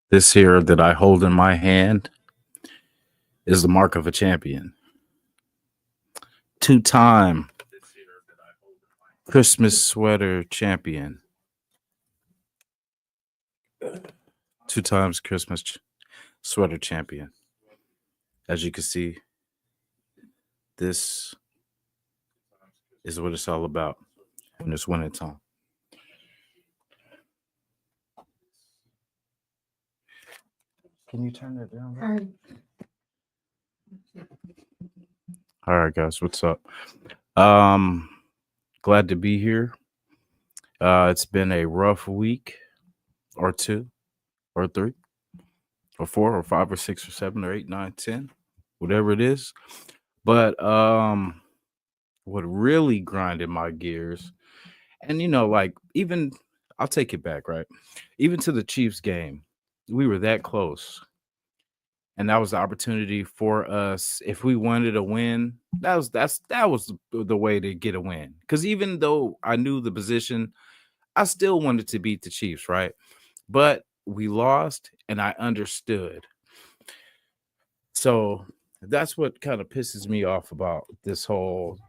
This here that I hold in my hand is the mark of a champion. Two-time Christmas sweater champion. Two times sweater champion. As you can see, this is what it's all about when it's winter time. Can you turn that down? All right, guys, what's up? Glad to be here. It's been a rough week or two or three or four or five or six or seven or 8, 9, 10, whatever it is. But what really grinded my gears, and like, even I'll take it back, right? Even to the Chiefs game, we were that close. And that was the opportunity for us. If we wanted to win, that was the way to get a win. Because even though I knew the position, I still wanted to beat the Chiefs, right? But we lost, and I understood. So that's what kind of pisses me off about this whole.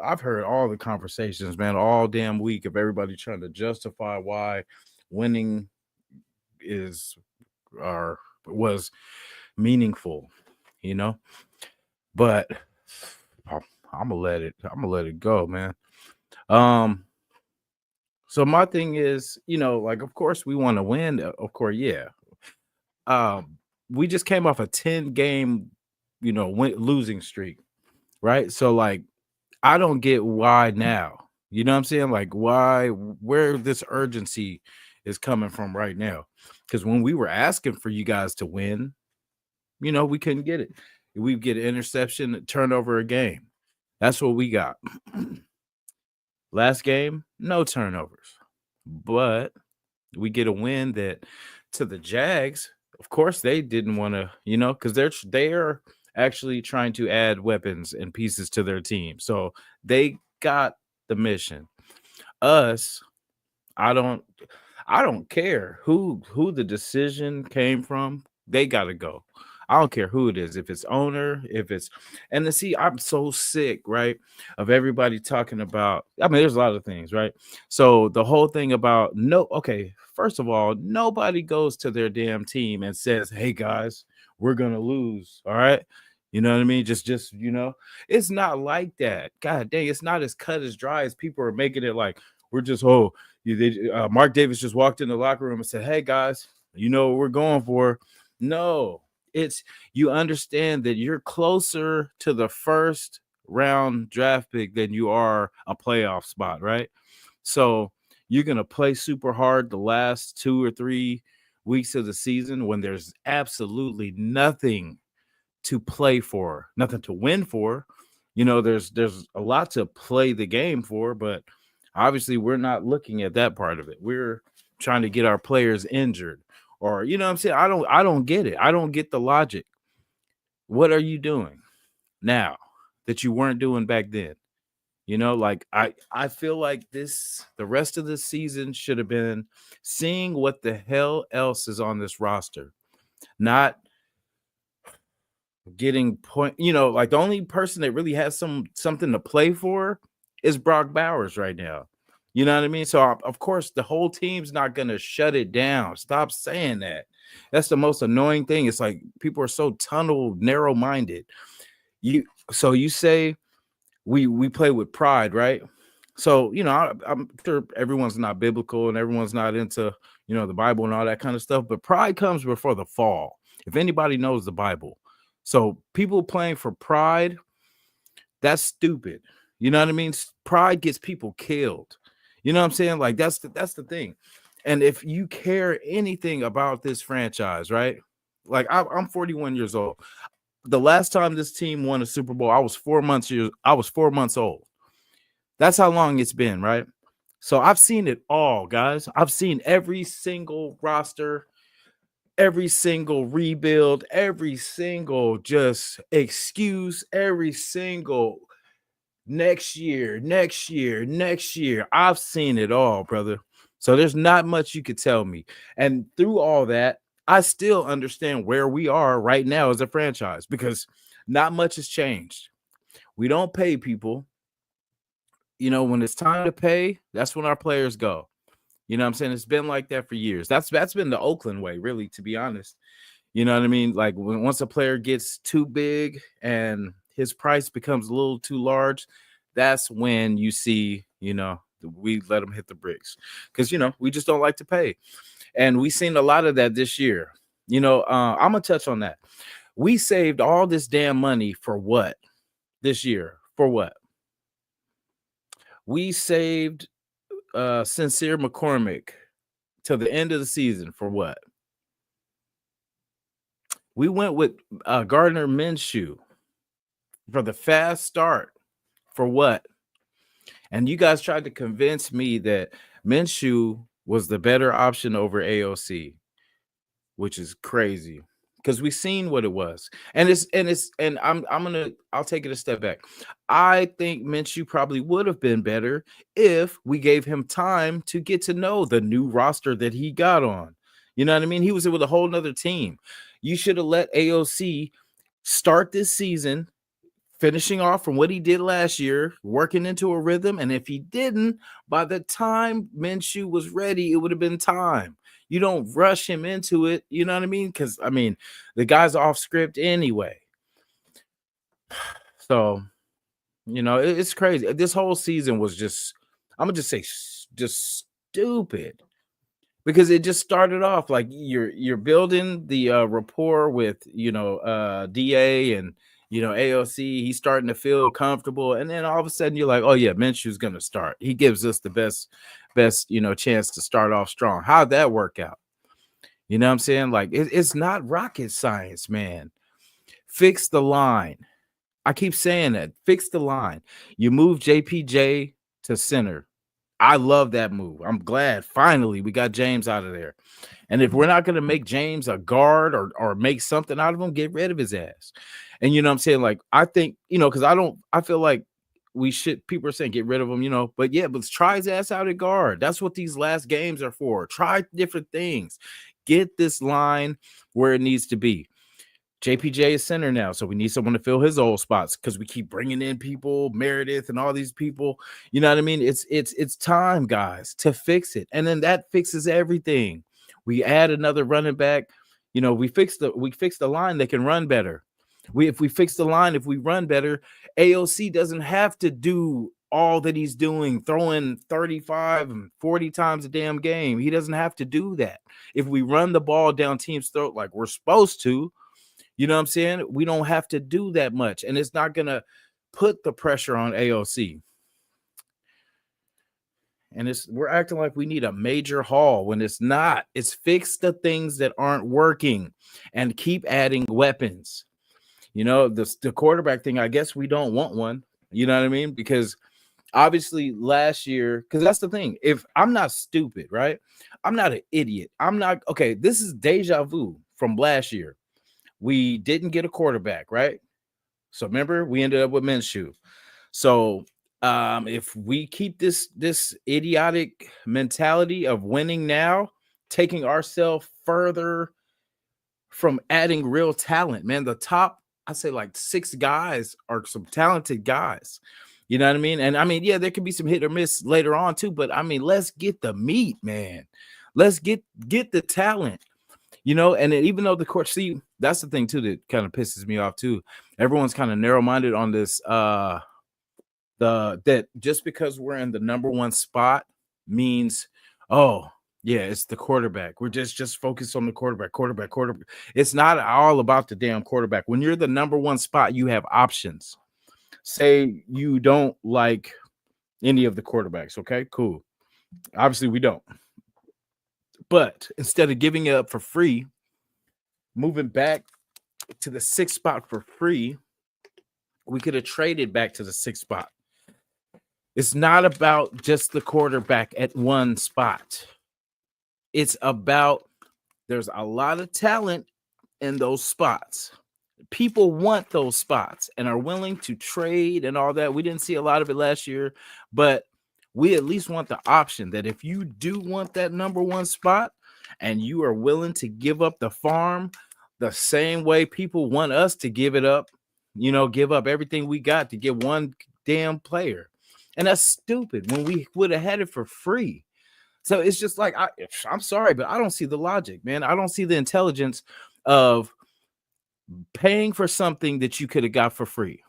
I've heard all the conversations, man, all damn week of everybody trying to justify why winning is or was meaningful, but I'm gonna let it go, man. So my thing is, like, of course we want to win, of course, yeah. We just came off a 10 game, losing streak, right? So, like, I don't get why now. You know what I'm saying? Like, where this urgency is coming from right now. Because when we were asking for you guys to win, we couldn't get it. We get an interception, turnover a game. That's what we got. Last game, no turnovers. But we get a win that to the Jags, of course, they didn't want to, because they're actually trying to add weapons and pieces to their team. So they got the mission. Us, I don't care who the decision came from. They got to go. I don't care who it is. If it's owner, and to see, I'm so sick, right, of everybody talking about. I mean, there's a lot of things, right? So the whole thing about first of all, nobody goes to their damn team and says, "Hey guys, we're gonna lose." All right. You know what I mean? Just it's not like that. God dang, it's not as cut as dry as people are making it like we're just Mark Davis just walked in the locker room and said, "Hey guys, you know what we're going for." No, it's you understand that you're closer to the first round draft pick than you are a playoff spot, right? So you're gonna play super hard the last 2 or 3 weeks of the season when there's absolutely nothing to play for, nothing to win for. There's a lot to play the game for, but obviously we're not looking at that part of it. We're trying to get our players injured, or what I'm saying. I don't get it. I don't get the logic. What are you doing now that you weren't doing back then? Like, I feel like the rest of the season should have been seeing what the hell else is on this roster, not getting point. Like, the only person that really has something to play for is Brock Bowers right now. You know what I mean? So of course the whole team's not gonna shut it down. Stop saying that. That's the most annoying thing. It's like people are so narrow-minded. You say we play with pride, right? So I'm sure everyone's not biblical and everyone's not into the Bible and all that kind of stuff, but pride comes before the fall. If anybody knows the Bible, so people playing for pride, that's stupid. You know what I mean? Pride gets people killed. You know what I'm saying? Like, that's the thing. And if you care anything about this franchise, right? Like, I'm 41 years old. The last time this team won a Super Bowl, I was 4 months old. That's how long it's been, right? So I've seen it all, guys. I've seen every single roster, every single rebuild, every single just excuse, every single next year. I've seen it all, brother. So there's not much you could tell me. And through all that, I still understand where we are right now as a franchise because not much has changed. We don't pay people. When it's time to pay, that's when our players go. You know what I'm saying? It's been like that for years. That's been the Oakland way, really, to be honest. You know what I mean? Like once a player gets too big and his price becomes a little too large, that's when you see, we let him hit the bricks because, we just don't like to pay. And we've seen a lot of that this year. I'm going to touch on that. We saved all this damn money for what this year? For what? We saved Sincere McCormick till the end of the season for what? We went with Gardner Minshew for the fast start for what? And you guys tried to convince me that Minshew was the better option over AOC, which is crazy because we've seen what it was. And I'll take it a step back. I think Minshew probably would have been better if we gave him time to get to know the new roster that he got on. You know what I mean? He was with a whole nother team. You should have let AOC start this season, finishing off from what he did last year, working into a rhythm. And if he didn't, by the time Minshew was ready, it would have been time. You don't rush him into it. You know what I mean? Because, the guy's off script anyway. So, it's crazy. This whole season was just, I'm going to just say, just stupid. Because it just started off like you're building the rapport with DA and AOC. He's starting to feel comfortable, and then all of a sudden you're like, oh yeah, Minshew's gonna start. He gives us the best chance to start off strong. How'd that work out? You know what I'm saying? Like it's not rocket science, man. Fix the line. I keep saying that. Fix the line. You move JPJ to center. I love that move. I'm glad finally we got James out of there. And if we're not going to make James a guard or make something out of him, get rid of his ass. And you know what I'm saying? Like, I think, because I feel like people are saying get rid of him, but yeah, but try his ass out at guard. That's what these last games are for. Try different things. Get this line where it needs to be. JPJ is center now, so we need someone to fill his old spots because we keep bringing in people, Meredith and all these people. You know what I mean? It's time, guys, to fix it, and then that fixes everything. We add another running back. We fix the line. They can run better. If we fix the line, if we run better, AOC doesn't have to do all that he's doing, throwing 35 and 40 times a damn game. He doesn't have to do that. If we run the ball down team's throat like we're supposed to. You know what I'm saying? We don't have to do that much, and it's not going to put the pressure on AOC. And we're acting like we need a major haul when it's not. It's fix the things that aren't working and keep adding weapons. The quarterback thing, I guess we don't want one. You know what I mean? Because obviously last year, because that's the thing. If I'm not stupid, right? I'm not an idiot. Okay, this is deja vu from last year. We didn't get a quarterback, right? So remember, we ended up with Minshew. So if we keep this idiotic mentality of winning now, taking ourselves further from adding real talent, man, the top, I say like 6 guys are some talented guys. You know what I mean? And yeah, there could be some hit or miss later on too, but let's get the meat, man. Let's get the talent. And even though the court, see, that's the thing too that kind of pisses me off too. Everyone's kind of narrow-minded on this. That just because we're in the number 1 spot means, oh yeah, it's the quarterback. We're just focused on the quarterback. It's not all about the damn quarterback. When you're the number 1 spot, you have options. Say you don't like any of the quarterbacks. Okay, cool. Obviously, we don't. But instead of giving it up for free, moving back to the 6th spot for free, we could have traded back to the 6th spot. It's not about just the quarterback at one spot. It's about there's a lot of talent in those spots. People want those spots and are willing to trade and all that. We didn't see a lot of it last year, but we at least want the option that if you do want that number 1 spot and you are willing to give up the farm the same way people want us to give it up, give up everything we got to get one damn player. And that's stupid when we would have had it for free. So it's just like, I'm sorry, but I don't see the logic, man. I don't see the intelligence of paying for something that you could have got for free.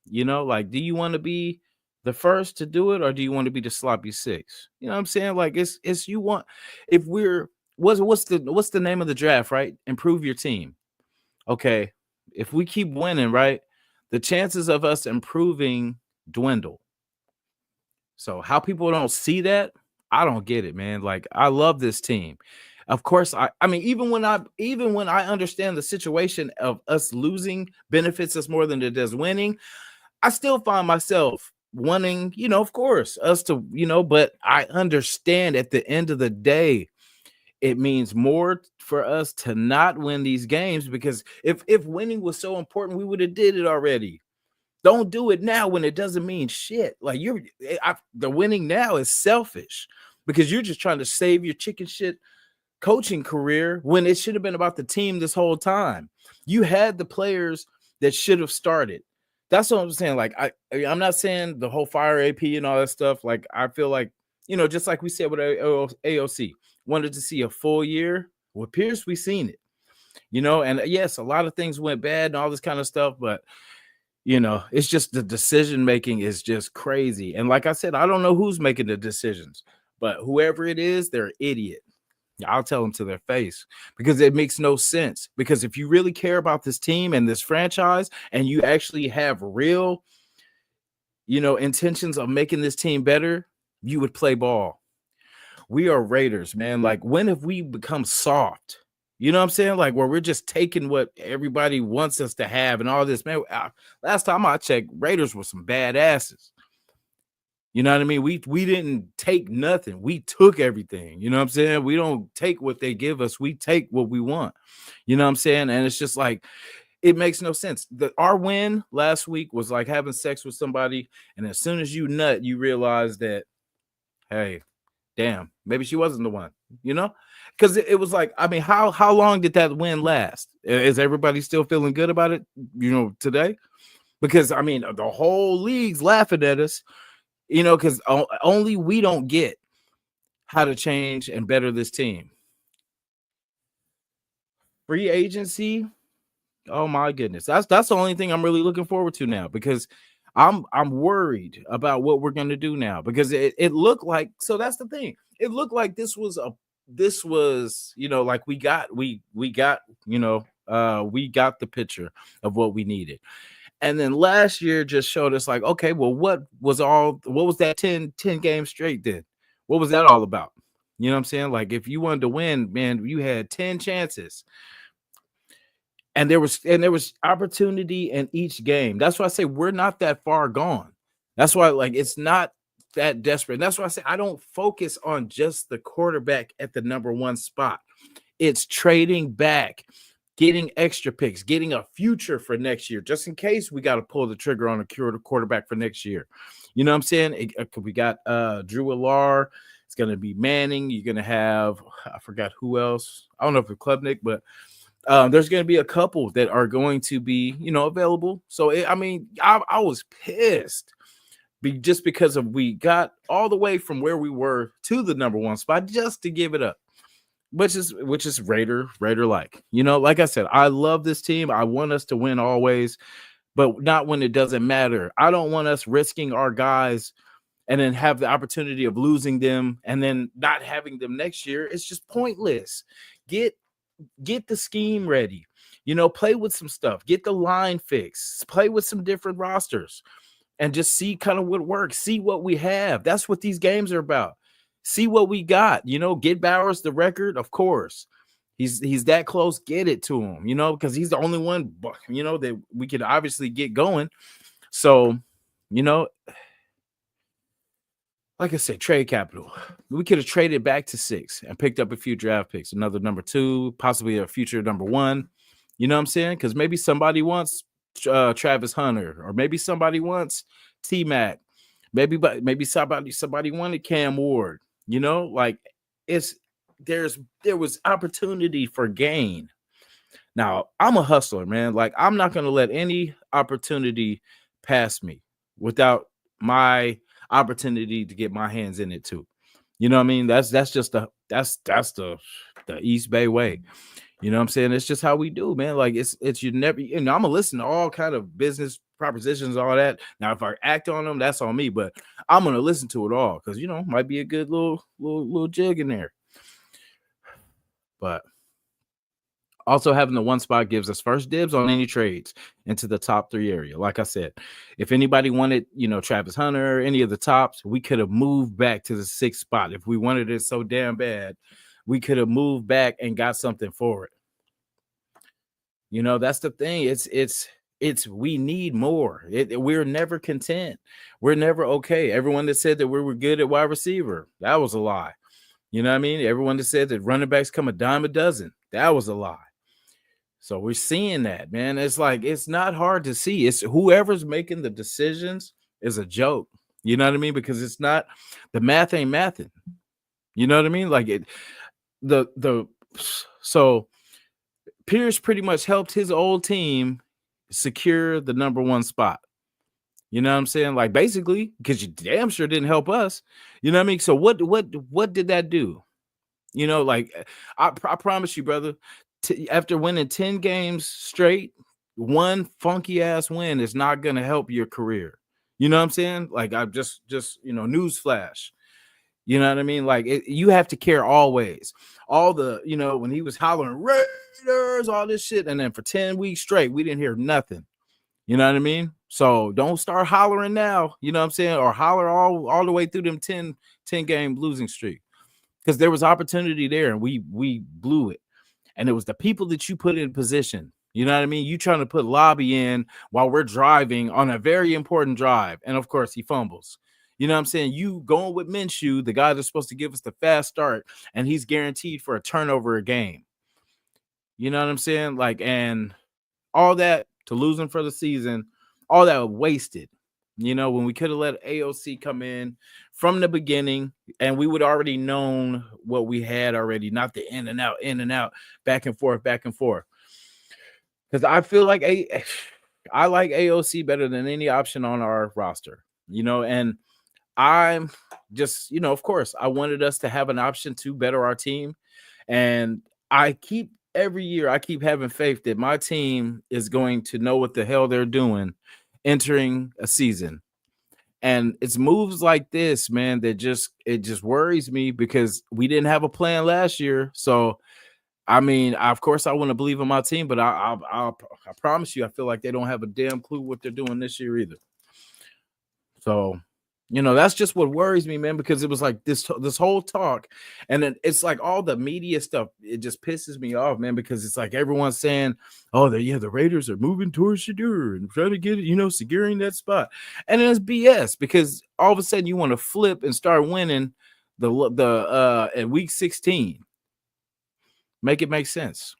Like, do you want to be the first to do it, or do you want to be the sloppy six? You know what I'm saying? Like, it's you want, if we're what's the name of the draft, right? Improve your team. Okay. If we keep winning, right, the chances of us improving dwindle. So how people don't see that, I don't get it, man. Like, I love this team. Of course, I mean, even when I understand the situation of us losing benefits us more than it does winning, I still find myself wanting, of course, us to, but I understand at the end of the day, it means more for us to not win these games, because if winning was so important, we would have did it already. Don't do it now when it doesn't mean shit. Like, the winning now is selfish, because you're just trying to save your chicken shit coaching career when it should have been about the team this whole time. You had the players that should have started. That's what I'm saying. Like, I'm not saying the whole fire AP and all that stuff. Like, I feel like, just like we said with AOC, wanted to see a full year. With Pierce, we seen it, and yes, a lot of things went bad and all this kind of stuff, but it's just the decision making is just crazy. And like I said, I don't know who's making the decisions, but whoever it is, they're an idiot. I'll tell them to their face, because it makes no sense. Because if you really care about this team and this franchise, and you actually have real, intentions of making this team better, you would play ball. We are Raiders, man. Like, when have we become soft? You know what I'm saying? Like, where we're just taking what everybody wants us to have and all this, man. Last time I checked, Raiders were some badasses. You know what I mean? We didn't take nothing. We took everything. You know what I'm saying? We don't take what they give us. We take what we want. You know what I'm saying? And it's just like, it makes no sense. Our win last week was like having sex with somebody, and as soon as you nut, you realize that, hey, damn, maybe she wasn't the one, because it was like, I mean, how long did that win last? Is everybody still feeling good about it, today? Because, I mean, the whole league's laughing at us, because only we don't get how to change and better this team. Free agency, oh my goodness, that's the only thing I'm really looking forward to now, because I'm worried about what we're going to do now, because it looked like, so that's the thing. It looked like this was like we got the picture of what we needed. And then last year just showed us, like, okay, well, what was that 10 game straight then? What was that all about? You know what I'm saying? Like, if you wanted to win, man, you had 10 chances. And there was opportunity in each game. That's why I say we're not that far gone. That's why, like, it's not that desperate. And that's why I say I don't focus on just the quarterback at the number one spot. It's trading back, getting extra picks, getting a future for next year, just in case we got to pull the trigger on a quarterback for next year. You know what I'm saying? We got Drew Allar. It's going to be Manning. You're going to have, I forgot who else. I don't know if it's Klubnik, but there's going to be a couple that are going to be, available. So, I was pissed just because we got all the way from where we were to the number one spot just to give it up, which is Raider like. Like I said, I love this team. I want us to win always, but not when it doesn't matter. I don't want us risking our guys and then have the opportunity of losing them and then not having them next year. It's just pointless. Get the scheme ready, play with some stuff, get the line fixed, play with some different rosters, and just see kind of what works, see what we have. That's what these games are about. See what we got, get Bowers the record. Of course, he's that close. Get it to him, because he's the only one, that we could obviously get going. So, like I said, trade capital. We could have traded back to 6 and picked up a few draft picks, another number 2, possibly a future number 1. You know what I'm saying? Because maybe somebody wants Travis Hunter, or maybe somebody wants T-Mac. Maybe somebody wanted Cam Ward. Like, it's there was opportunity for gain. Now, I'm a hustler, man. Like, I'm not going to let any opportunity pass me without my opportunity to get my hands in it too. You know what I mean? That's just the East Bay way. You know what I'm saying? It's just how we do, man. Like, it's you never, I'm gonna listen to all kind of business propositions, all that. Now, if I act on them, that's on me, but I'm gonna listen to it all because might be a good little jig in there. But also, having the one spot gives us first dibs on any trades into the top 3 area. Like I said, if anybody wanted, Travis Hunter, any of the tops, we could have moved back to the 6th spot. If we wanted it so damn bad, we could have moved back and got something for it. That's the thing. It's we need more. We're never content. We're never okay. Everyone that said that we were good at wide receiver, that was a lie. You know what I mean? Everyone that said that running backs come a dime a dozen, that was a lie. So we're seeing that, man. It's like, it's not hard to see. It's whoever's making the decisions is a joke. You know what I mean? Because it's not, the math ain't mathing. You know what I mean? Like so Pierce pretty much helped his old team secure the number 1 spot. You know what I'm saying? Like, basically, because you damn sure didn't help us. You know what I mean? So what did that do? Like, I promise you, brother, after winning 10 games straight, one funky ass win is not going to help your career. You know what I'm saying? Like, I just news flash. You know what I mean? Like, you have to care always. All the, when he was hollering Raiders, all this shit, and then for 10 weeks straight, we didn't hear nothing. You know what I mean? So don't start hollering now, you know what I'm saying? Or holler all the way through them 10 game losing streak. Because there was opportunity there and we blew it. And it was the people that you put in position. You know what I mean? You trying to put Lobby in while we're driving on a very important drive. And of course, he fumbles. You know what I'm saying? You going with Minshew, the guy that's supposed to give us the fast start, and he's guaranteed for a turnover a game. You know what I'm saying? Like, and all that to losing for the season, all that wasted. When we could have let AOC come in from the beginning and we would already known what we had already, not the in and out, back and forth. Because I feel like I like AOC better than any option on our roster, and I'm just, of course, I wanted us to have an option to better our team. And every year I keep having faith that my team is going to know what the hell they're doing entering a season. And it's moves like this, man, that it just worries me because we didn't have a plan last year. So, I mean, of course I want to believe in my team, but I promise you, I feel like they don't have a damn clue what they're doing this year either. So, that's just what worries me, man, because it was like this whole talk. And then it's like all the media stuff. It just pisses me off, man, because it's like everyone's saying, oh, the Raiders are moving towards Shadur and trying to get it, securing that spot. And it's BS because all of a sudden you want to flip and start winning at week 16. Make it make sense.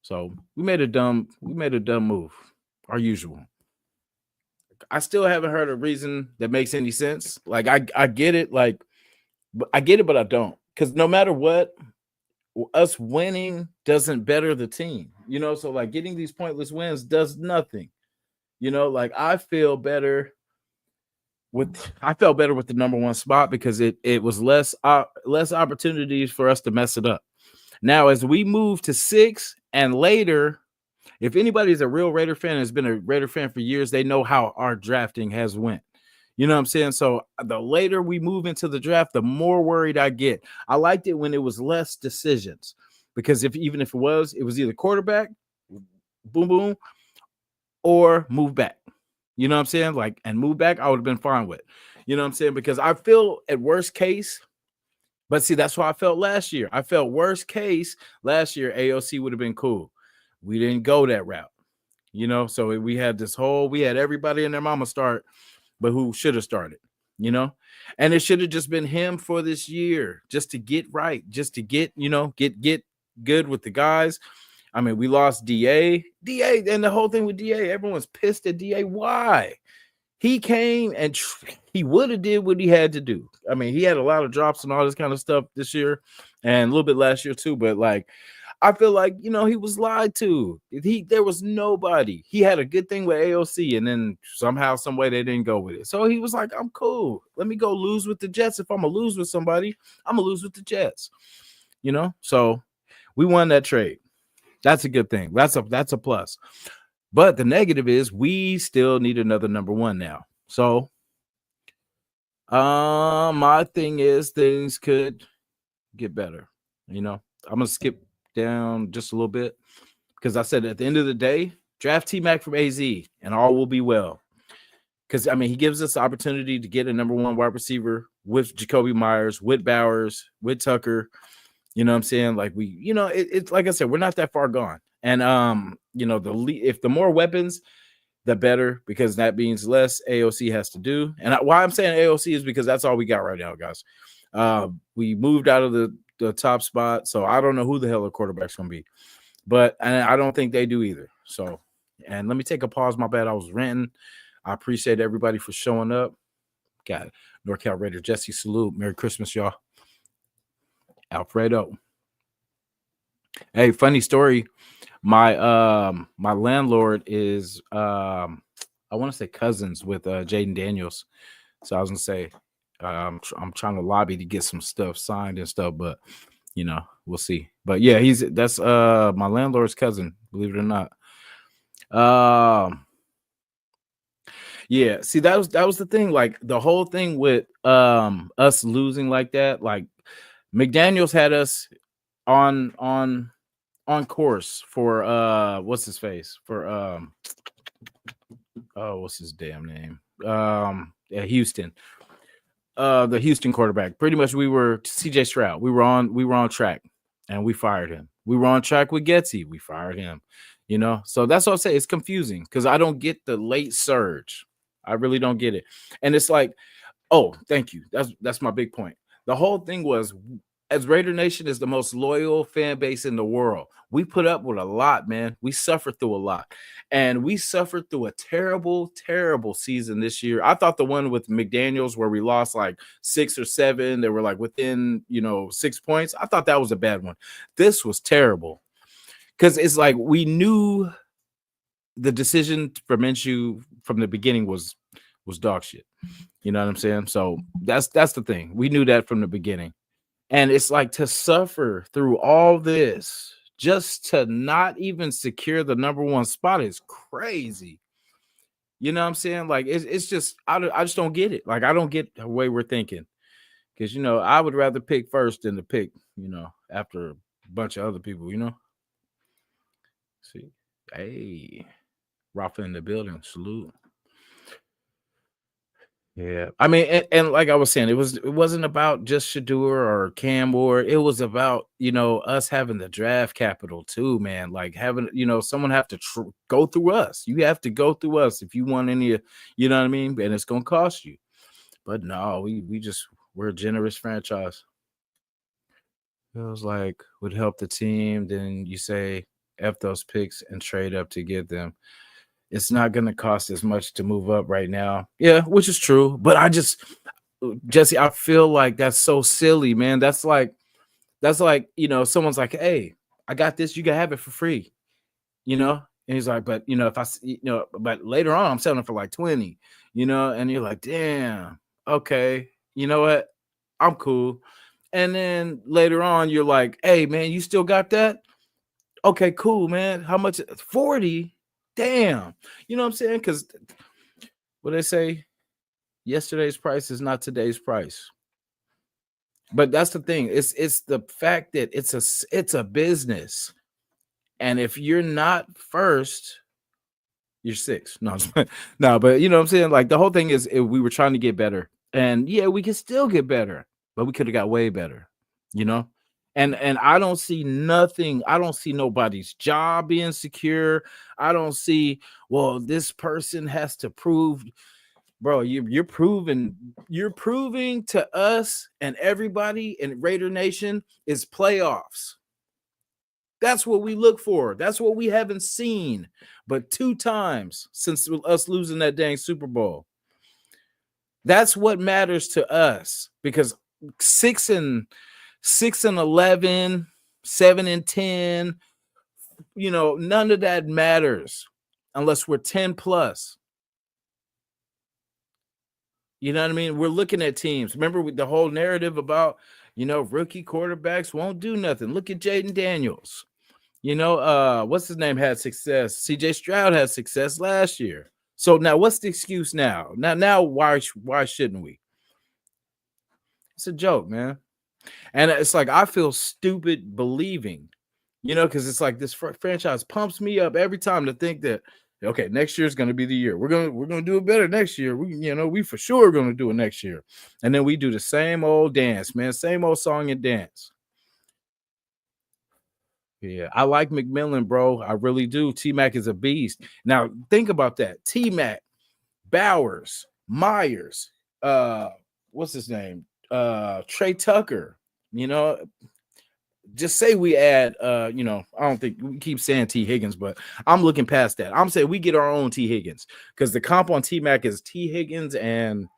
So we made a dumb move, our usual. I still haven't heard a reason that makes any sense. Like, I get it, but I don't. Because no matter what, us winning doesn't better the team. So like getting these pointless wins does nothing. Like I felt better with the number 1 spot because it was less opportunities for us to mess it up. Now, as we move to 6 and later, if anybody's a real Raider fan, has been a Raider fan for years, they know how our drafting has went. You know what I'm saying? So the later we move into the draft, the more worried I get. I liked it when it was less decisions because even if it was either quarterback, boom, boom, or move back. You know what I'm saying? Like, and move back, I would have been fine with. You know what I'm saying? Because I feel at worst case, but see, that's why I felt last year. I felt worst case last year, AOC would have been cool. We didn't go that route, so we had everybody and their mama start, but who should have started, and it should have just been him for this year, just to get right, just to get, get good with the guys. I mean, we lost DA, and the whole thing with DA, everyone's pissed at DA. Why? He came and he would have did what he had to do. I mean, he had a lot of drops and all this kind of stuff this year and a little bit last year too, but like I feel like, he was lied to. There was nobody. He had a good thing with AOC, and then somehow, some way, they didn't go with it. So he was like, "I'm cool. Let me go lose with the Jets. If I'm gonna lose with somebody, I'm gonna lose with the Jets." So we won that trade. That's a good thing. That's a plus. But the negative is we still need another number one now. So, my thing is things could get better. I'm gonna skip down just a little bit because I said at the end of the day, draft T-Mac from AZ and all will be well. Because I mean, he gives us the opportunity to get a number one wide receiver with Jacoby Myers, with Bowers, with Tucker. You know what I'm saying? Like it's like I said, we're not that far gone. And if the more weapons, the better, because that means less AOC has to do. And why I'm saying AOC is because that's all we got right now, guys. We moved out of the top spot, so I don't know who the hell the quarterback's gonna be, and I don't think they do either. So, and let me take a pause. My bad, I was ranting. I appreciate everybody for showing up. Got it. NorCal Raider Jesse, salute. Merry Christmas, y'all. Alfredo. Hey, funny story. My landlord is I want to say cousins with Jaden Daniels. So I was gonna say I'm trying to lobby to get some stuff signed and stuff, but we'll see. But yeah, that's my landlord's cousin, believe it or not. Yeah, see, that was the thing. Like the whole thing with us losing like that, like McDaniels had us on course for what's his face? For what's his damn name? Houston. The Houston quarterback. Pretty much we were CJ Stroud. We were on track and we fired him. We were on track with Getsy. We fired him. So that's what I'm saying. It's confusing because I don't get the late surge. I really don't get it. And it's like, oh, thank you. That's my big point. The whole thing was, as Raider Nation is the most loyal fan base in the world, we put up with a lot, man. We suffered through a lot. And we suffered through a terrible, terrible season this year. I thought the one with McDaniels where we lost like 6 or 7, they were like within, 6 points. I thought that was a bad one. This was terrible. Because it's like we knew the decision for Minshew from the beginning was dog shit. You know what I'm saying? So that's the thing. We knew that from the beginning. And it's like to suffer through all this just to not even secure the number one spot is crazy. You know what I'm saying? Like it's just I just don't get it. Like I don't get the way we're thinking. Because I would rather pick first than to pick, after a bunch of other people, See. Hey, Rafa in the building. Salute. Yeah, I mean, and like I was saying, it wasn't about just Shador or Cam Ward. It was about us having the draft capital too, man. Like having someone have to go through us. You have to go through us if you want any, you know what I mean. And it's gonna cost you. But no, we're a generous franchise. It was like would help the team. Then you say F those picks and trade up to get them. It's not going to cost as much to move up right now. Yeah, which is true. But Jesse, I feel like that's so silly, man. That's like, someone's like, hey, I got this. You can have it for free, And he's like, but, if I, but later on, I'm selling it for like 20, and you're like, damn, okay. You know what? I'm cool. And then later on, you're like, hey, man, you still got that? Okay, cool, man. How much? 40? Damn. You know what I'm saying? Because what they say, yesterday's price is not today's price. But that's the thing. It's the fact that it's a business. And if you're not first, you're sixth. No, no, but you know what I'm saying? Like the whole thing is we were trying to get better. And yeah, we can still get better, but we could have got way better, And I don't see nothing. I don't see nobody's job being secure. I don't see, well, this person has to prove, bro, you're proving to us and everybody in Raider Nation is playoffs. That's what we look for. That's what we haven't seen but 2 times since us losing that dang Super Bowl. That's what matters to us because 6-11, 7-10, none of that matters unless we're 10 plus. You know what I mean? We're looking at teams. Remember with the whole narrative about, rookie quarterbacks won't do nothing. Look at Jaden Daniels. What's his name had success? CJ Stroud had success last year. So now what's the excuse now? Now why shouldn't we? It's a joke, man. And it's like I feel stupid believing, because it's like this franchise pumps me up every time to think that okay, next year is going to be the year. We're gonna do it better next year. We for sure are going to do it next year, and then we do the same old dance, man, same old song and dance. Yeah, I like McMillan, bro. I really do. T-Mac is a beast. Now think about that. T-Mac, Bowers, Myers, what's his name? Trey Tucker. You know, just say we add I don't think we keep saying T Higgins, but I'm looking past that. I'm saying we get our own T Higgins because the comp on T-Mac is T Higgins and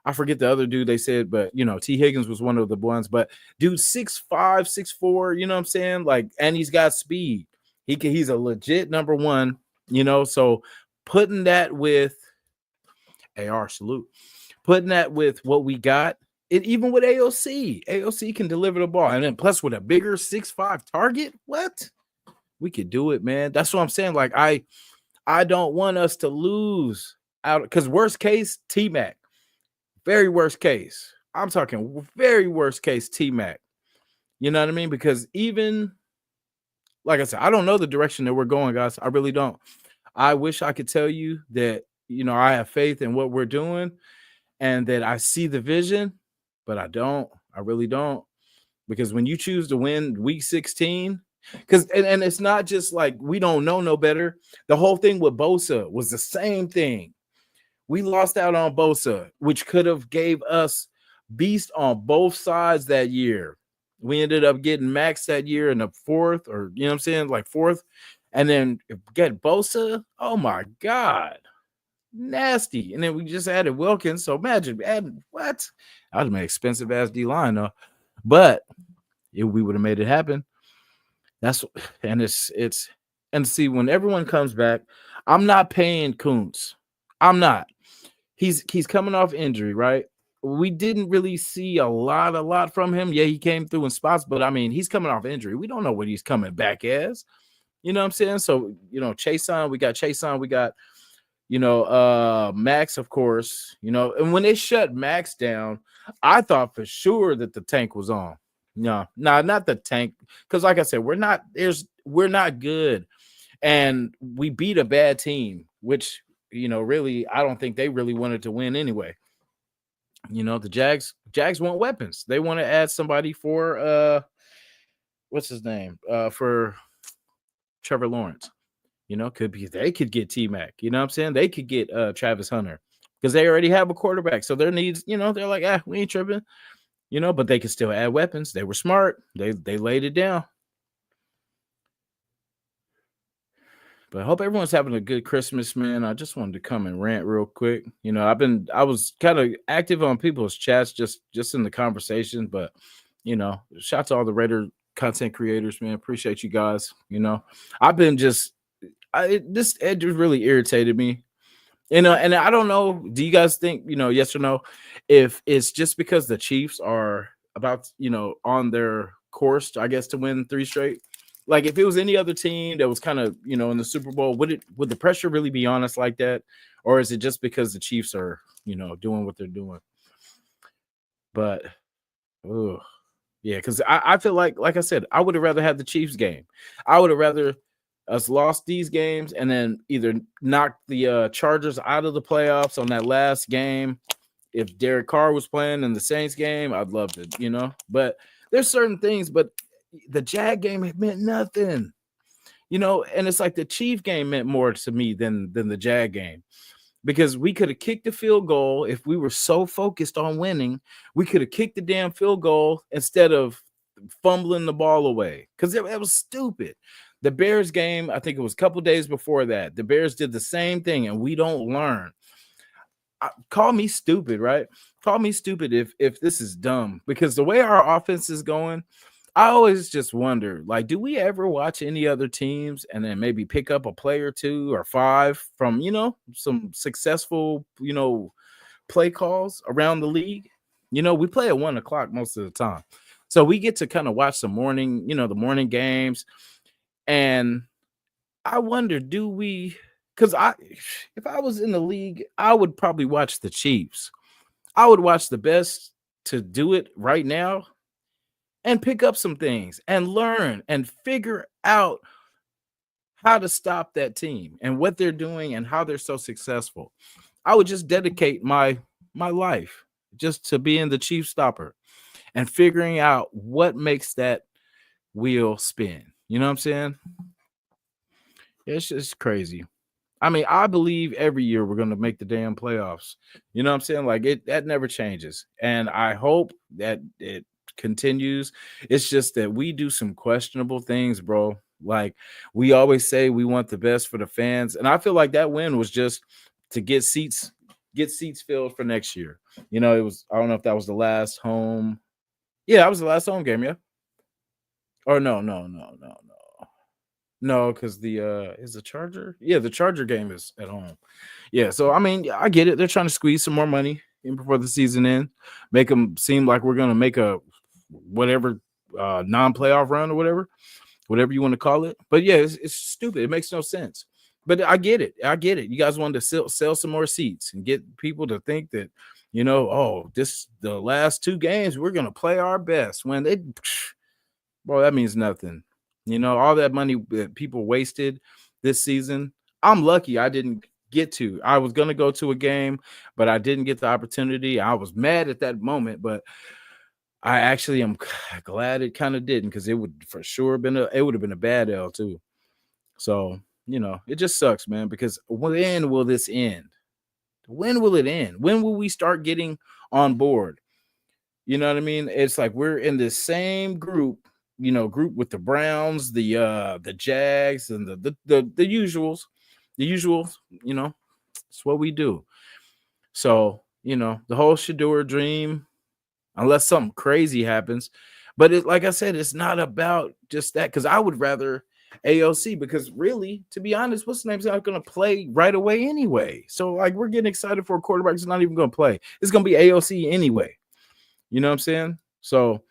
I forget the other dude they said, but T Higgins was one of the ones. But dude, 6'5", 6'4", you know what I'm saying? Like, and he's got speed. He's a legit number one, so putting that with AR salute, putting that with what we got. Even with AOC can deliver the ball. And then plus with a bigger 6'5" target, what? We could do it, man. That's what I'm saying. Like, I don't want us to lose out because worst case, T-Mac. Very worst case. I'm talking very worst case T-Mac. You know what I mean? Because even, like I said, I don't know the direction that we're going, guys. I really don't. I wish I could tell you that, I have faith in what we're doing and that I see the vision. But I don't. I really don't. Because when you choose to win week 16, and it's not just like we don't know no better. The whole thing with Bosa was the same thing. We lost out on Bosa, which could have gave us beast on both sides that year. We ended up getting Max that year in the fourth, or you know what I'm saying, like fourth. And then get Bosa. Oh my God. Nasty. And then we just added Wilkins. So imagine adding what? That would have made expensive ass D line though. But if we would have made it happen. And see, when everyone comes back, I'm not paying Kuntz. I'm not. He's coming off injury, right? We didn't really see a lot from him. Yeah, he came through in spots, but I mean, he's coming off injury. We don't know what he's coming back as. You know what I'm saying? So, Chason, we got Chason, we got Max, of course, and when they shut Max down, I thought for sure that the tank was on. No, not the tank. Because like I said, we're not good. And we beat a bad team, which, really, I don't think they really wanted to win anyway. The Jags want weapons. They want to add somebody for what's his name? For Trevor Lawrence. They could get T-Mac. You know what I'm saying? They could get Travis Hunter because they already have a quarterback. So their needs, they're like, we ain't tripping, but they could still add weapons. They were smart. They laid it down. But I hope everyone's having a good Christmas, man. I just wanted to come and rant real quick. I was kind of active on people's chats just in the conversation, but shout out to all the Raider content creators, man. Appreciate you guys. I've been it just really irritated me, and I don't know. Do you guys think, yes or no, if it's just because the Chiefs are about, on their course, I guess, to win 3 straight? Like if it was any other team that was kind of, in the Super Bowl, would the pressure really be on us like that? Or is it just because the Chiefs are, doing what they're doing? But, yeah, because I feel like I said, I would have rather had the Chiefs game. I would have rather us lost these games and then either knocked the Chargers out of the playoffs on that last game. If Derek Carr was playing in the Saints game, I'd love it, But there's certain things, but the Jag game meant nothing, and it's like the Chief game meant more to me than the Jag game, because we could have kicked the field goal. If we were so focused on winning, we could have kicked the damn field goal instead of fumbling the ball away, because it was stupid. The Bears game, I think it was a couple days before that, the Bears did the same thing, and we don't learn. call me stupid, right? Call me stupid if this is dumb, because the way our offense is going, I always just wonder, like, do we ever watch any other teams and then maybe pick up a play or two or five from, some successful, play calls around the league? We play at 1 o'clock most of the time. So we get to kind of watch the morning games. And I wonder, do we, because if I was in the league, I would probably watch the Chiefs. I would watch the best to do it right now and pick up some things and learn and figure out how to stop that team and what they're doing and how they're so successful. I would just dedicate my life just to being the chief stopper and figuring out what makes that wheel spin. You know what I'm saying? It's just crazy. I mean, I believe every year we're going to make the damn playoffs. You know what I'm saying? Like, that never changes. And I hope that it continues. It's just that we do some questionable things, bro. Like, we always say we want the best for the fans. And I feel like that win was just to get seats filled for next year. It was, I don't know if that was the last home. Yeah, that was the last home game, yeah. Or no. No, because is the Charger? Yeah, the Charger game is at home. Yeah, so I mean, I get it. They're trying to squeeze some more money in before the season ends, make them seem like we're gonna make a whatever non-playoff run or whatever you want to call it. But yeah, it's stupid. It makes no sense. But I get it. You guys wanted to sell some more seats and get people to think that, the last 2 games we're gonna play our best, when they, bro, that means nothing. All that money that people wasted this season. I'm lucky I didn't get to. I was going to go to a game, but I didn't get the opportunity. I was mad at that moment, but I actually am glad it kind of didn't, because it would for sure have been a bad L too. So, it just sucks, man, because when will this end? When will it end? When will we start getting on board? You know what I mean? It's like we're in this same group with the Browns, the Jags, and the usuals. The usuals, it's what we do. So, the whole Shador dream, unless something crazy happens. But like I said, it's not about just that, because I would rather AOC, because really, to be honest, what's the name's not going to play right away anyway. So, like, we're getting excited for a quarterback that's not even going to play. It's going to be AOC anyway. You know what I'm saying? So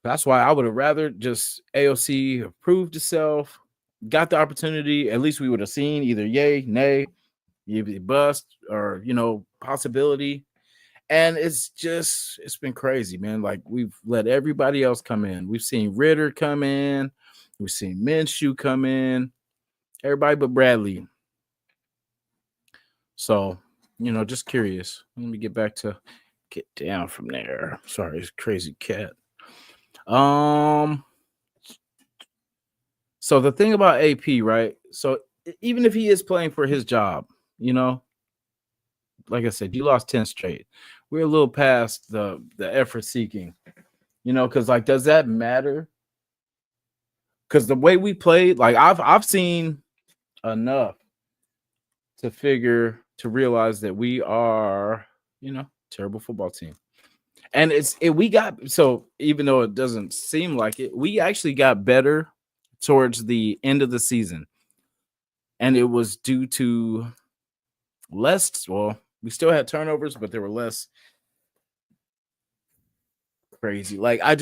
that's why I would have rather just AOC have proved itself, got the opportunity. At least we would have seen either yay, nay, bust, or possibility. And it's been crazy, man. Like, we've let everybody else come in. We've seen Ritter come in, we've seen Minshew come in, everybody but Bradley. So, just curious. Let me get down from there. Sorry, it's crazy cat. So the thing about AP, right? So even if he is playing for his job, like I said, you lost 10 straight. We're a little past the effort seeking, because, like, does that matter? Because the way we played, like, I've seen enough to realize that we are, terrible football team. And so even though it doesn't seem like it, we actually got better towards the end of the season. And it was due to we still had turnovers, but there were less crazy. Like, I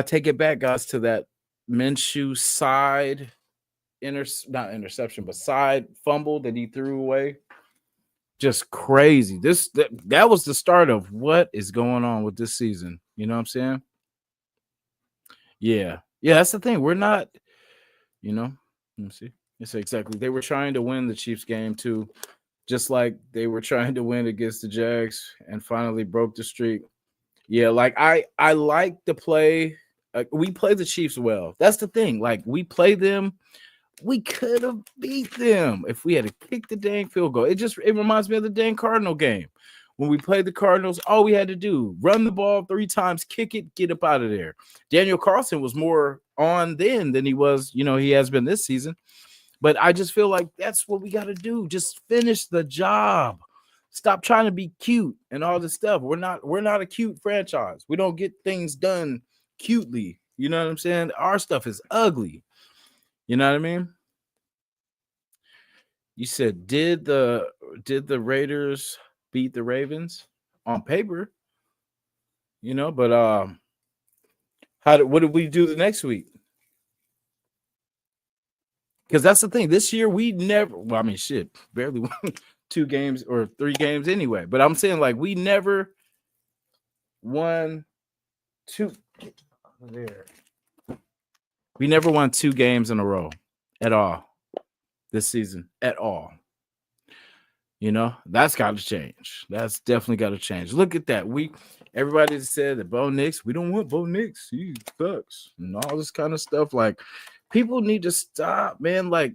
take it back, guys, to that Minshew side not interception, but side fumble that he threw away. Just crazy. That was the start of what is going on with this season. You know what I'm saying? Yeah. Yeah, that's the thing. We're not, let me see. Yes, exactly. They were trying to win the Chiefs game too, just like they were trying to win against the Jags and finally broke the streak. Yeah, like I like the play. We play the Chiefs well. That's the thing. Like, we play them. We could have beat them if we had to kick the dang field goal. It reminds me of the dang Cardinal game. When we played the Cardinals, all we had to do, run the ball 3 times, kick it, get up out of there. Daniel Carlson was more on then than he was, he has been this season. But I just feel like that's what we got to do. Just finish the job. Stop trying to be cute and all this stuff. We're not a cute franchise. We don't get things done cutely. You know what I'm saying? Our stuff is ugly. You know what I mean? You said did the Raiders beat the Ravens on paper? But what did we do the next week? Because that's the thing. This year we never. Well, I mean, shit, barely won 2 games or 3 games anyway. But I'm saying like we never won two. There. We never won 2 games in a row at all this season at all. That's got to change. That's definitely got to change. Look at that. Everybody said that Bo Nix. We don't want Bo Nix. He sucks and all this kind of stuff. Like, people need to stop, man. Like,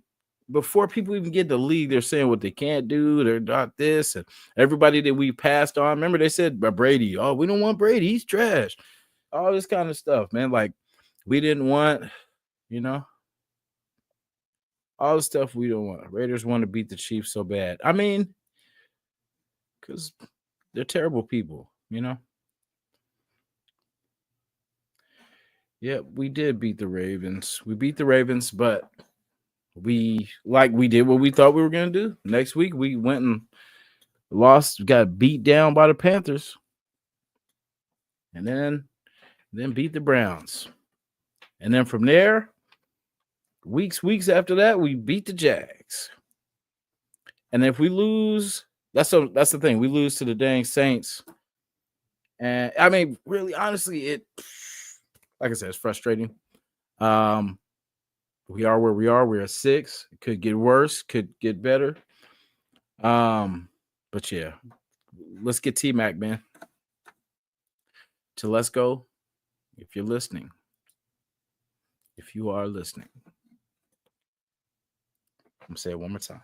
before people even get the league, they're saying what they can't do. They're not this. And everybody that we passed on, remember they said by Brady, oh, we don't want Brady. He's trash. All this kind of stuff, man. Like, we didn't want, all the stuff we don't want. Raiders want to beat the Chiefs so bad. I mean, because they're terrible people, Yeah, we did beat the Ravens. We beat the Ravens, but we did what we thought we were going to do. Next week, we went and lost, got beat down by the Panthers, and then beat the Browns. And then from there, weeks after that, we beat the Jags. And if we lose, that's the thing. We lose to the dang Saints. And I mean, really, honestly, like I said, it's frustrating. We are where we are. We're at 6. It could get worse, could get better. But yeah, let's get T-Mac, man. To Let's Go. If you're listening, if you are listening, I'm gonna say it one more time.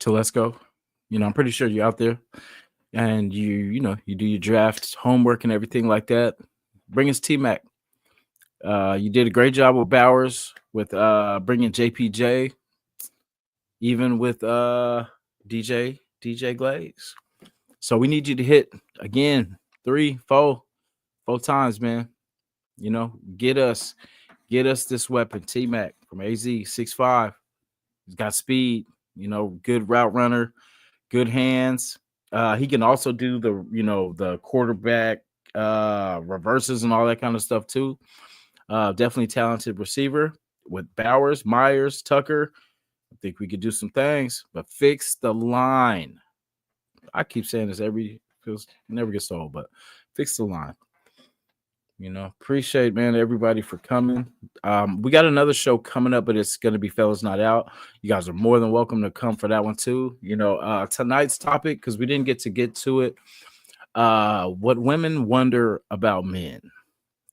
To Let's Go. I'm pretty sure you're out there and you do your draft homework and everything like that. Bring us T-Mac. You did a great job with Bowers, with bringing JPJ, even with DJ Glaze. So we need you to hit again 3, 4 times, man. Get us this weapon, T-Mac from AZ 6'5". He's got speed, good route runner, good hands. He can also do the quarterback reverses and all that kind of stuff too. Definitely talented receiver with Bowers, Myers, Tucker. I think we could do some things, but fix the line. I keep saying this never gets old, but fix the line. Appreciate, man, everybody for coming. We got another show coming up, but it's going to be Fellas Not Out. You guys are more than welcome to come for that one too. Tonight's topic, because we didn't get to it, what women wonder about men.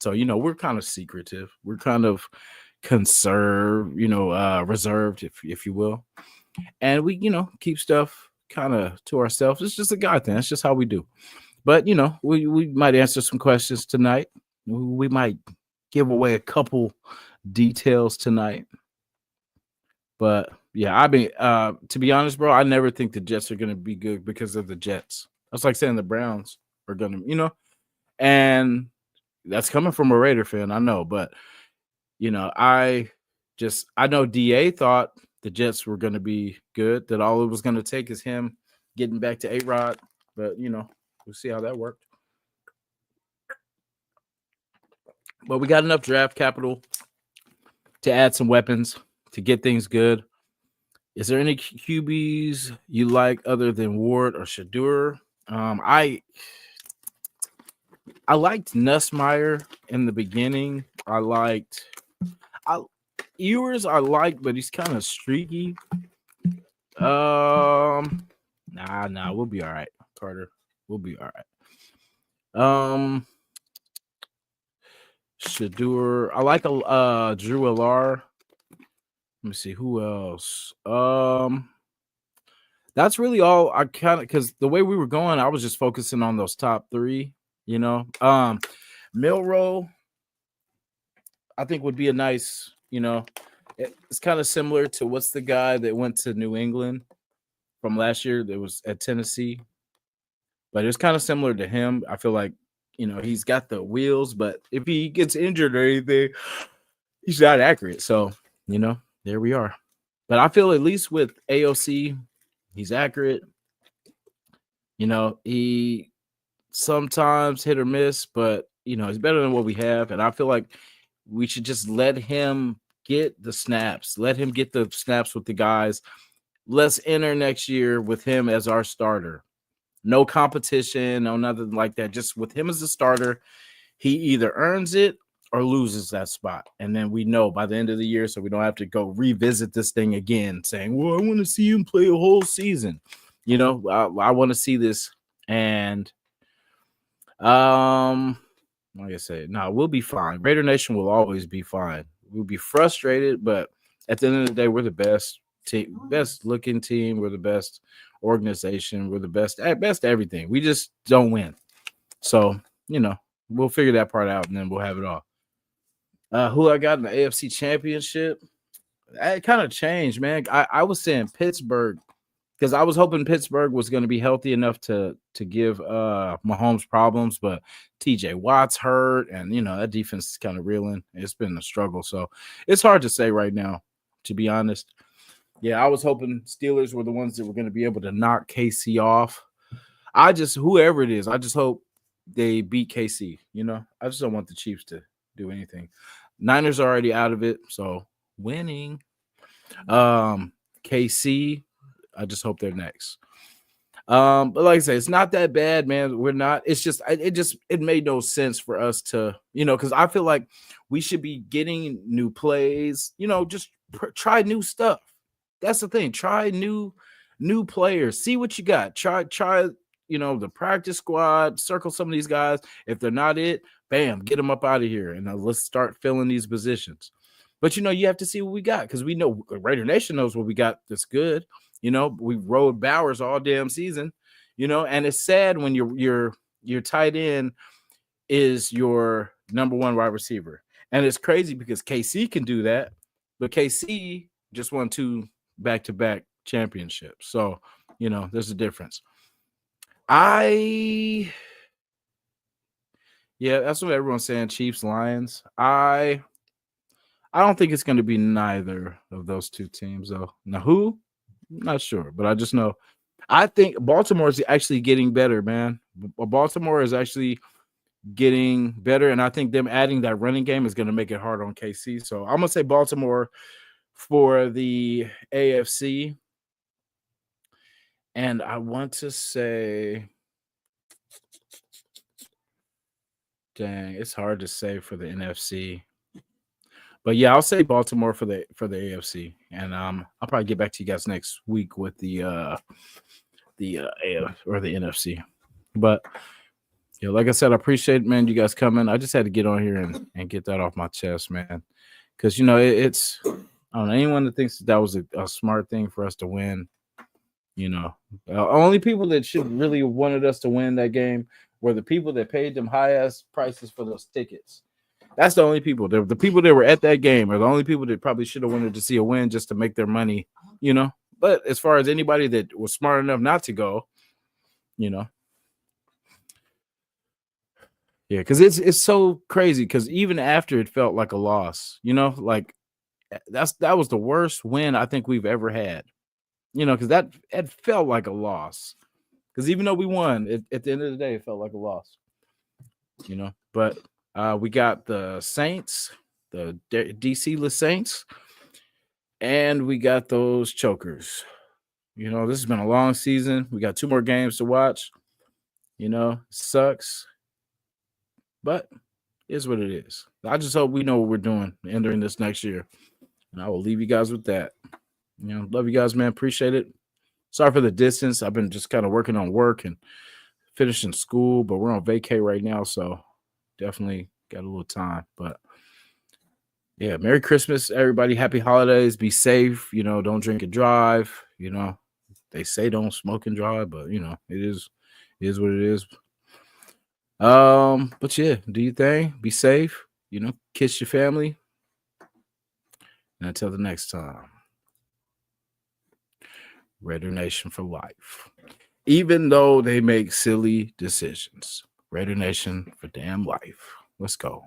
So, we're kind of secretive. We're kind of reserved, if you will. And we, keep stuff kind of to ourselves. It's just a guy thing. That's just how we do. But, we might answer some questions tonight. We might give away a couple details tonight. But, yeah, I mean, to be honest, bro, I never think the Jets are going to be good because of the Jets. That's like saying the Browns are going to, and that's coming from a Raider fan, I know. But, I know DA thought the Jets were going to be good, that all it was going to take is him getting back to A-Rod. But, we'll see how that worked. But we got enough draft capital to add some weapons to get things good. Is there any QBs you like other than Ward or Shadur? I liked Nussmeier in the beginning. Ewers I like, but he's kind of streaky. Nah, we'll be all right, Carter. We'll be all right. Shadur. I like Drew Alar. Let me see who else. That's really all I kind of, because the way we were going, I was just focusing on those top 3. Milrow. I think would be a nice, it's kind of similar to what's the guy that went to New England from last year that was at Tennessee, but it's kind of similar to him. I feel like, he's got the wheels, but if he gets injured or anything, he's not accurate. So, there we are. But I feel at least with AOC, he's accurate. He sometimes hit or miss, but he's better than what we have. And I feel like we should just let him get the snaps. Let him get the snaps with the guys. Let's enter next year with him as our starter. No competition, no nothing like that. Just with him as a starter, he either earns it or loses that spot. And then we know by the end of the year, so we don't have to go revisit this thing again saying, well, I want to see him play a whole season. I want to see this. And like I said, no, we'll be fine. Raider Nation will always be fine. We'll be frustrated, but at the end of the day, we're the best team, best looking team. We're the best organization. We're the best at best everything. We just don't win. So, we'll figure that part out and then we'll have it all. Who I got in the AFC Championship? It kind of changed, man. I was saying Pittsburgh because I was hoping Pittsburgh was going to be healthy enough to give Mahomes problems, but TJ Watt's hurt, and that defense is kind of reeling. It's been a struggle, so it's hard to say right now, to be honest. Yeah, I was hoping Steelers were the ones that were going to be able to knock KC off. Whoever it is, I just hope they beat KC. I just don't want the Chiefs to do anything. Niners are already out of it, so winning. KC, I just hope they're next. But like I say, it's not that bad, man. We're not. It's just it made no sense for us to, because I feel like we should be getting new plays. Just try new stuff. That's the thing. Try new players. See what you got. Try. The practice squad. Circle some of these guys. If they're not it, bam, get them up out of here, and let's start filling these positions. But you have to see what we got because we know Raider Nation knows what we got that's good. We rode Bowers all damn season, and it's sad when your tight end is your number one wide receiver. And it's crazy because KC can do that, but KC just won 2 back-to-back championships. So, there's a difference. Yeah, that's what everyone's saying, Chiefs, Lions. I don't think it's going to be neither of those two teams, though. Now, who? I'm not sure, but I just know. I think Baltimore is actually getting better, man. Baltimore is actually getting better, and I think them adding that running game is going to make it hard on KC. So I'm going to say Baltimore for the AFC. And I want to say, dang, it's hard to say for the NFC. But yeah, I'll say Baltimore for the AFC, and I'll probably get back to you guys next week with the AF or the NFC. But like I said, I appreciate, man, you guys coming. I just had to get on here and get that off my chest, man, because it's I don't know, anyone that thinks that was a smart thing for us to win. Only people that should really have wanted us to win that game were the people that paid them high ass prices for those tickets. That's the only people. The people that were at that game are the only people that probably should have wanted to see a win just to make their money, But as far as anybody that was smart enough not to go, yeah, because it's so crazy. Because even after it felt like a loss, like that was the worst win I think we've ever had, because that it felt like a loss. Because even though we won, at the end of the day, it felt like a loss, But we got the Saints, the DC-less Saints, and we got those chokers. This has been a long season. We got 2 more games to watch. Sucks, but it is what it is. I just hope we know what we're doing entering this next year. And I will leave you guys with that. Love you guys, man. Appreciate it. Sorry for the distance. I've been just kind of working on work and finishing school, but we're on vacay right now, so definitely got a little time. But yeah, Merry Christmas, everybody. Happy holidays. Be safe. Don't drink and drive. They say don't smoke and drive, but it is what it is. But yeah, do your thing. Be safe. Kiss your family. And until the next time, Raider Nation for life. Even though they make silly decisions, Raider Nation for damn life. Let's go.